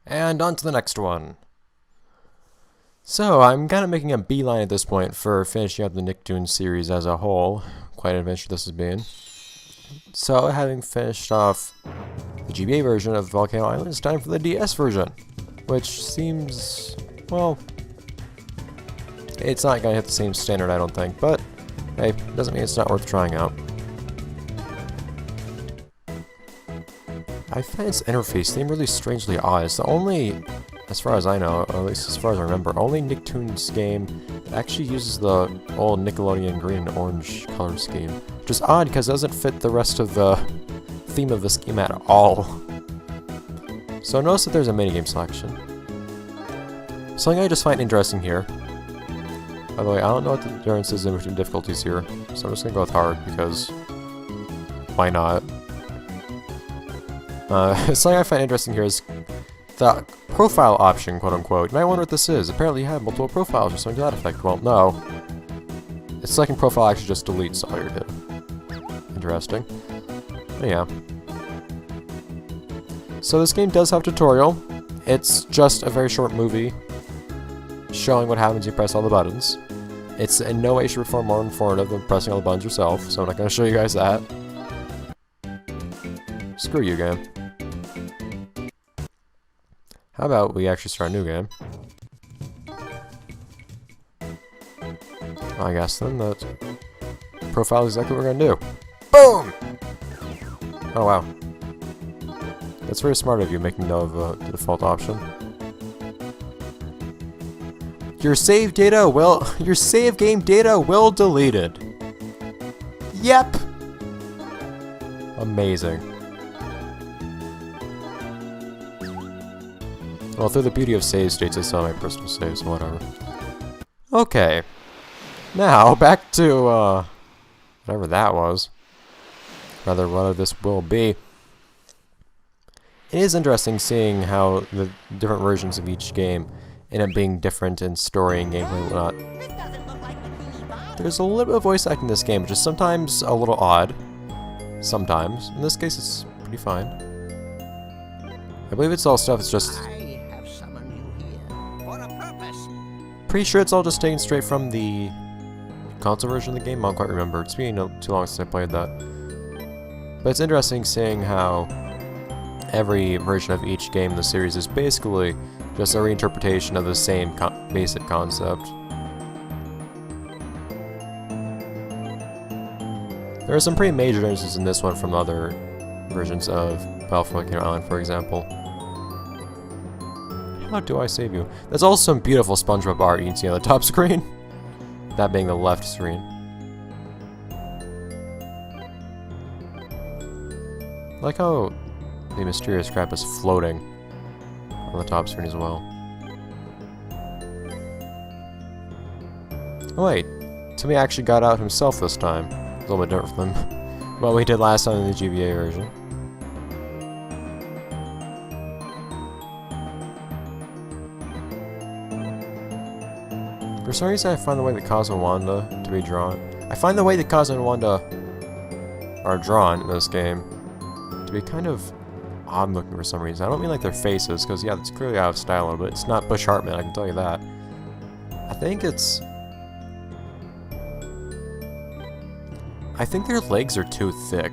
And on to the next one. So, I'm kind of making a beeline at this point for finishing up the Nicktoons series as a whole. Quite an adventure this has been. So, having finished off the GBA version of Volcano Island, it's time for the DS version. Which seems, well, it's not going to hit the same standard, I don't think. But, hey, doesn't mean it's not worth trying out. I find its interface theme really strangely odd. It's the only, as far as I know, or at least as far as I remember, only Nicktoons game that actually uses the old Nickelodeon green and orange color scheme. Which is odd because it doesn't fit the rest of the theme of this game at all. So notice that there's a minigame selection. Something I just find interesting here. By the way, I don't know what the difference is in between difficulties here, so I'm just gonna go with hard because why not? Something I find interesting here is the profile option, quote unquote. You might wonder what this is. Apparently you have multiple profiles or something to that effect. Well, no. Its second profile actually just deletes all your hit. Interesting. But yeah. So this game does have a tutorial. It's just a very short movie showing what happens if you press all the buttons. It's in no way, shape, or form more informative than pressing all the buttons yourself, so I'm not going to show you guys that. Screw you, game. How about we actually start a new game? I guess then that profile is exactly what we're gonna do. Boom! Oh wow. That's very smart of you, making note of the default option. Your save game data will deleted. Yep! Amazing. Well, through the beauty of save states, I saw my personal saves, so whatever. Okay. Now, back to, whatever that was. Rather, whatever this will be. It is interesting seeing how the different versions of each game end up being different in story and gameplay and whatnot. There's a little bit of voice acting in this game, which is sometimes a little odd. Sometimes. In this case, it's pretty fine. I believe it's all stuff, it's just... Pretty sure it's all just taken straight from the console version of the game. I don't quite remember. It's been too long since I played that. But it's interesting seeing how every version of each game in the series is basically just a reinterpretation of the same basic concept. There are some pretty major differences in this one from other versions of Volcano Island, for example. How do I save you? There's also some beautiful SpongeBob art you can see on the top screen. That being the left screen. I like how the mysterious crap is floating on the top screen as well. Oh wait, Timmy actually got out himself this time. A little bit different from what we did last time in the GBA version. For some reason, I find the way that Kaz and Wanda to be drawn. I find the way that Kaz and Wanda are drawn in this game to be kind of odd looking for some reason. I don't mean like their faces, because yeah, it's clearly out of style a little bit. It's not Bush Hartman, I can tell you that. I think their legs are too thick.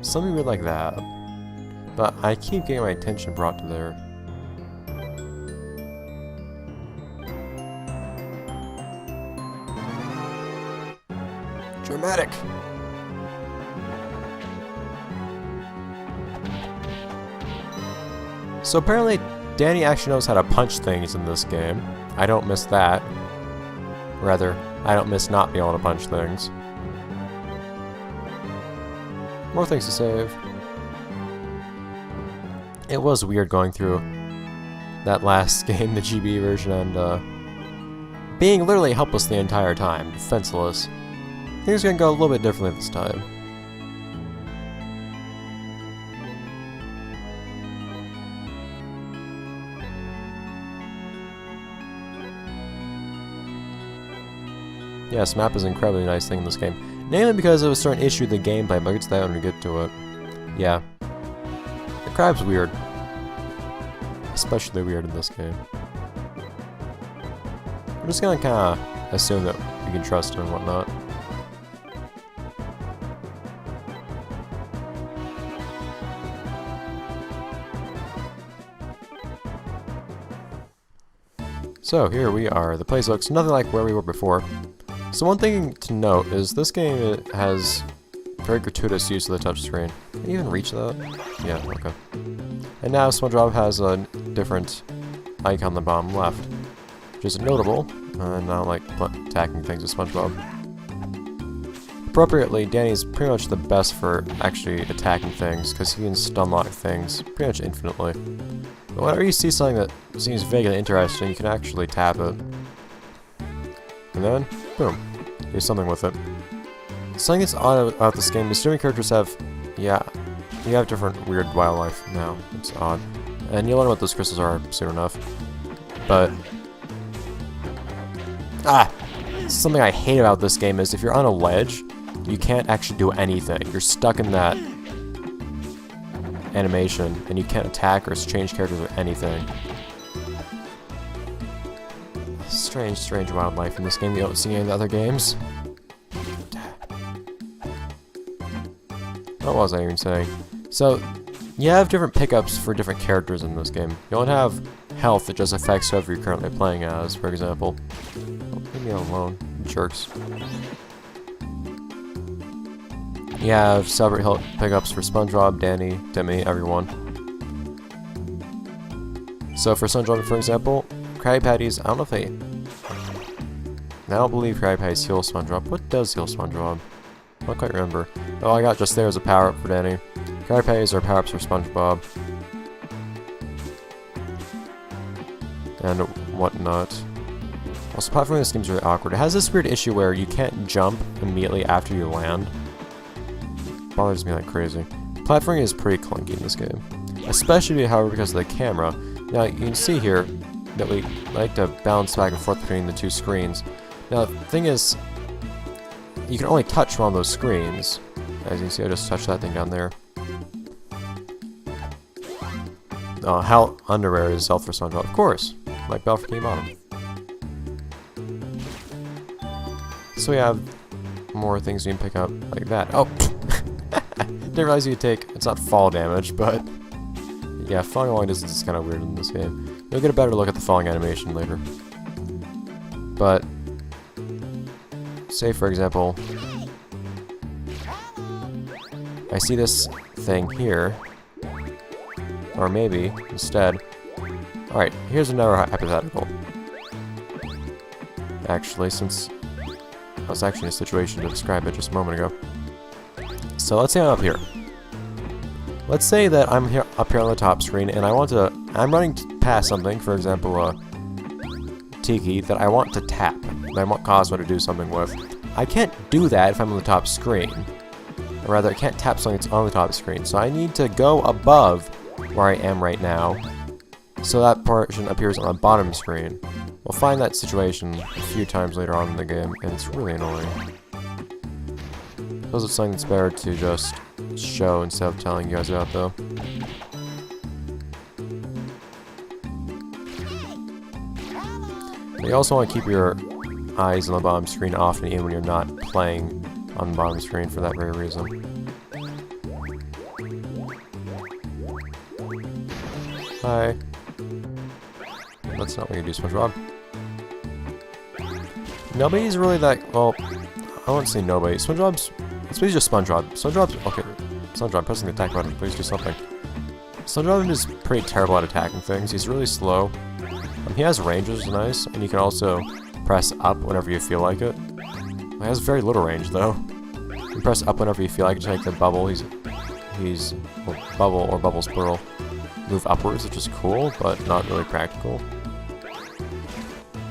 Something weird like that. But I keep getting my attention brought to their... Dramatic! So apparently, Danny actually knows how to punch things in this game. I don't miss that. Rather, I don't miss not being able to punch things. More things to save. It was weird going through that last game, the GB version, and being literally helpless the entire time, defenseless. Things are gonna go a little bit differently this time. Yeah, this map is an incredibly nice thing in this game. Namely because of a certain issue with the gameplay, but I get to that when we get to it. Yeah. The crab's weird. especially weird in this game. I'm just gonna kinda assume that we can trust him and whatnot. So here we are. The place looks nothing like where we were before. So one thing to note is this game has very gratuitous use of the touchscreen. Can you even reach that? Yeah, okay. And now SpongeBob has a different icon on the bottom left, which is notable, and I don't like attacking things with SpongeBob. Appropriately, Danny's pretty much the best for actually attacking things, because he can stun lock things pretty much infinitely. But whenever you see something that seems vaguely interesting, you can actually tap it. And then, boom, do something with it. Something that's odd about this game is different characters have, yeah, you have different weird wildlife now. It's odd. And you'll learn what those crystals are soon enough. But, something I hate about this game is if you're on a ledge, you can't actually do anything. You're stuck in that animation, and you can't attack or change characters or anything. Strange wildlife in this game you don't see in the other games. What was I even saying? So, you have different pickups for different characters in this game. You don't have health that just affects whoever you're currently playing as, for example. Oh, leave me alone, jerks. You have separate health pickups for SpongeBob, Danny, Timmy, everyone. So for SpongeBob, for example, Krabby Patties, I don't know if they... I don't believe Krabby Patties heal SpongeBob. What does heal SpongeBob? I don't quite remember. All I got just there is a power-up for Danny. Krabby Patties are power-ups for SpongeBob. And whatnot. Also, platforming in this game is really awkward. It has this weird issue where you can't jump immediately after you land. It bothers me like crazy. Platforming is pretty clunky in this game. Especially, however, because of the camera. Now, you can see here that we like to bounce back and forth between the two screens. Now, the thing is, you can only touch one of those screens. As you can see, I just touched that thing down there. How underwear is Zelf for SpongeBob? Of course, like Bell for King Bottom. So we have more things you can pick up like that. Oh, didn't realize you could take. It's not fall damage, but yeah, falling along distance is kind of weird in this game. You'll get a better look at the falling animation later. But say, for example, I see this thing here, or maybe instead. Alright, here's another hypothetical. Actually, since I was actually in a situation to describe it just a moment ago. So let's say I'm up here. Let's say that I'm here up here on the top screen, and I'm running past something, for example, a Tiki that I want to tap, that I want Cosmo to do something with. I can't do that if I'm on the top screen. Or rather, I can't tap something that's on the top screen. So I need to go above where I am right now, so that portion appears on the bottom screen. We'll find that situation a few times later on in the game, and it's really annoying. Those are something that's better to just show instead of telling you guys about, though. But you also want to keep your eyes on the bottom screen off and even when you're not playing on the bottom screen for that very reason. Hi. That's not what you do, SpongeBob. Nobody's really that... Well, I won't say nobody. SpongeBob's... It's basically just SpongeBob. SpongeBob's... Okay. SpongeBob, pressing the attack button. Please do something. SpongeBob is pretty terrible at attacking things. He's really slow. He has range, which is nice, and you can also press up whenever you feel like it. He has very little range, though. You can press up whenever you feel like it to make the bubble. Well, bubble or bubbles plural move upwards, which is cool, but not really practical.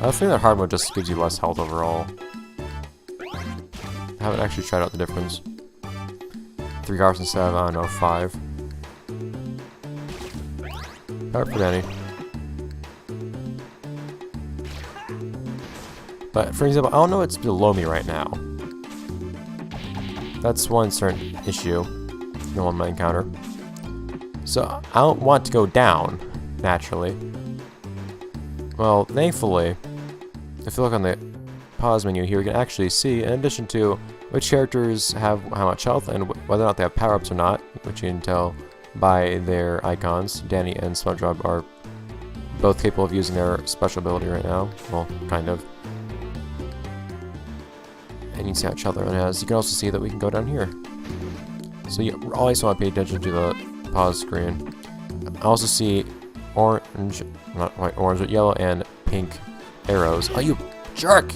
I think that hard mode just gives you less health overall. I haven't actually tried out the difference. 3 hours instead of, I don't know, 5. Power for Danny. But, for example, I don't know what's below me right now. That's one certain issue no one might encounter. So, I don't want to go down, naturally. Well, thankfully, if you look on the pause menu here, you can actually see, in addition to which characters have how much health and whether or not they have power-ups or not, which you can tell by their icons. Danny and SpongeBob are both capable of using their special ability right now. Well, kind of. And you can see how much health everyone has. You can also see that we can go down here. So you always want to pay attention to the pause screen. I also see orange, not quite orange, but yellow and pink arrows. Oh, you jerk!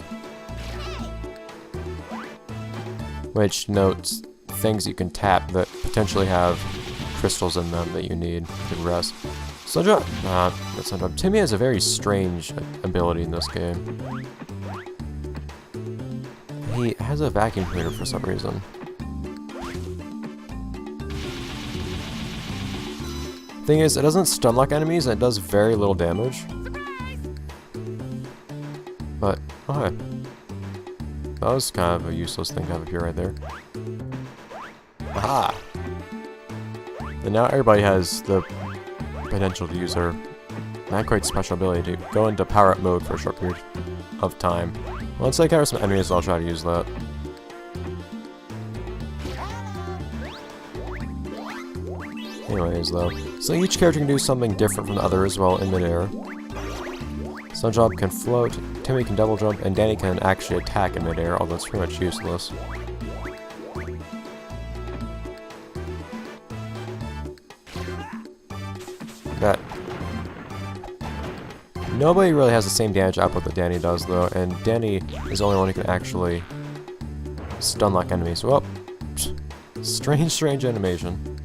Which notes things you can tap that potentially have crystals in them that you need to progress. Timmy has a very strange ability in this game. He has a vacuum cleaner for some reason. Thing is, it doesn't stun lock enemies, and it does very little damage. But, okay. That was kind of a useless thing to have up here right there. Aha! And now everybody has the potential to use their not quite special ability to go into power-up mode for a short period of time. Once I cover some enemies, I'll try to use that. Anyways, though. So each character can do something different from the others while in midair. SpongeBob can float, Timmy can double jump, and Danny can actually attack in midair, although it's pretty much useless. That. Nobody really has the same damage output that Danny does, though, and Danny is the only one who can actually stun lock enemies. Well, strange animation.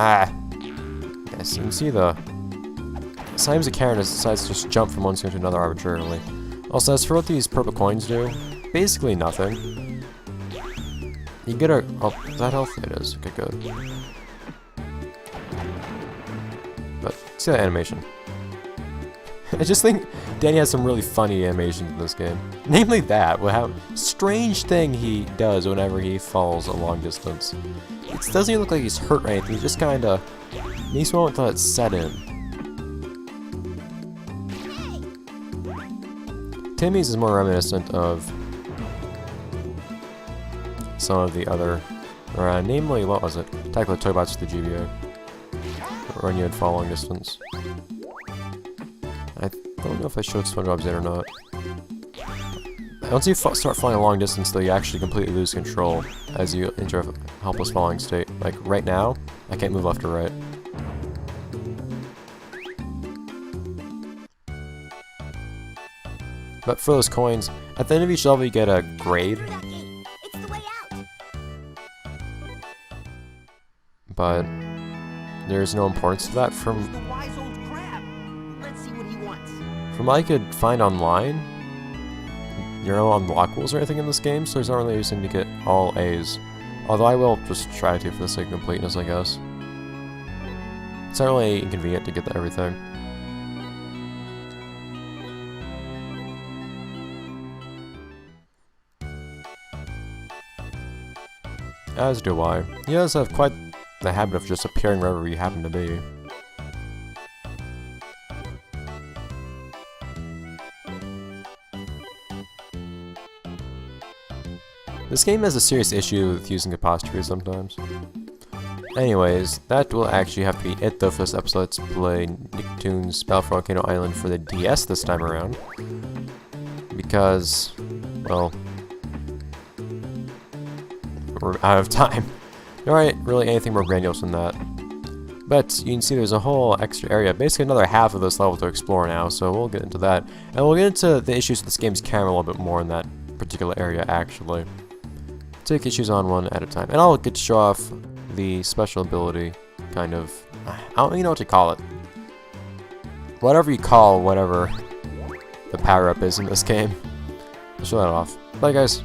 Ah! Yes, you can see the... Sometimes the character decides to just jump from one screen to another arbitrarily. Also, as for what these purple coins do, basically nothing. You get a... Oh, is that health? It is. Okay, good. But, see that animation. I just think Danny has some really funny animations in this game. Namely that, how strange thing he does whenever he falls a long distance. It doesn't even look like he's hurt or anything, he just kinda needs a moment to let it set in. Timmy's is more reminiscent of some of the other, namely, what was it? Tackle the Toybots with the GBA. When you had fall long distance. I don't know if I showed SpongeBob's in or not. Once you start falling a long distance, though, you actually completely lose control as you enter a helpless falling state. Like, right now, I can't move left or right. But for those coins, at the end of each level you get a grade. It's the way out. But there's no importance to that from He's the wise old crab. Let's see what he wants. from what I could find online. There are no unlockables or anything in this game, so there's not really a reason to get all A's. Although I will just try to for the sake of completeness, I guess. It's not really inconvenient to get everything. As do I. He does have quite the habit of just appearing wherever you happen to be. This game has a serious issue with using apostrophes sometimes. Anyways, that will actually have to be it though for this episode. Let's play Nicktoons Battle for Volcano Island for the DS this time around. Because, well, we're out of time. There aren't really anything more grandiose than that. But you can see there's a whole extra area, basically another half of this level to explore now, so we'll get into that. And we'll get into the issues with this game's camera a little bit more in that particular area, actually. Take issues on one at a time. And I'll get to show off the special ability, kind of. I don't even know what to call it. Whatever you call whatever the power-up is in this game. I'll show that off. Bye, guys.